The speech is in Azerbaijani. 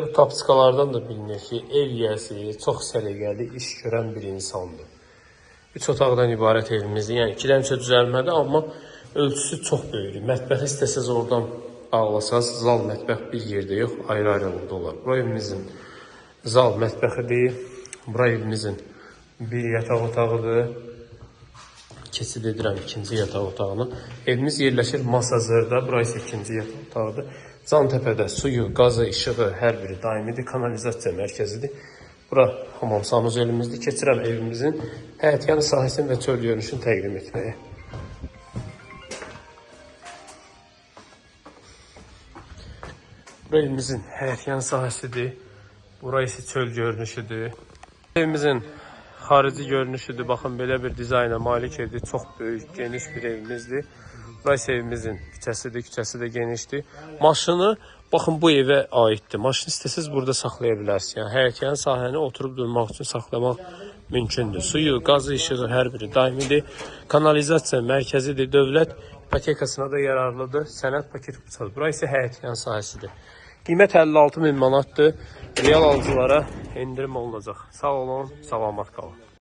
Bu tapçıqalardan da bilinir ki, ev yiyəsi, çox səliqəli iş görən bir insandır. 3 otaqdan ibarət evimizdir. Yəni 2 dəmçə düzəlmədi, amma ölçüsü çox böyükdür. Mətbəxi istəsəz oradan bağlasaz, zal, mətbəx bir yerdə yox, ayrı-ayrılıqda olar. Bura evimizin zal mətbəxidir. Bura evimizin bir yataq otağıdır. Keçid edirəm ikinci yataq otağına. Evimiz yerləşir Masazırda. Bura isə ikinci yataq otağıdır. Cantəpədə suyu, qazı, işığı hər biri daimidir. Kanalizasiya mərkəzidir. Bura hamam sanuzelimizdir. Keçirəm evimizin həyətyanı sahəsini və çöl görünüşünü təqdim etməyə. Bura evimizin həyətyanı sahəsidir. Bura isə çöl görünüşüdür. Evimizin xarici görünüşüdür. Baxın, belə bir dizayna malik evdir. Çox böyük, geniş bir evimizdir. Bura isə evimizin küçəsidir. Küçəsi də genişdir. Maşını, baxın, bu evə aiddir. Maşını istəsiz burada saxlaya bilərsiniz. Yəni, həyətyanı sahəni oturub durmaq üçün saxlamaq mümkündür. Suyu, qazı, işığı hər biri daimidir. Kanalizasiya mərkəzidir. Dövlət ipotekasına da yararlıdır. Sənəd paket uçadır. Bura isə həyətyanı sahəsidir. Qiymət 56.000 manatdır. Real alıcılara endirim olunacaq. Sağ olun, salamat qalın.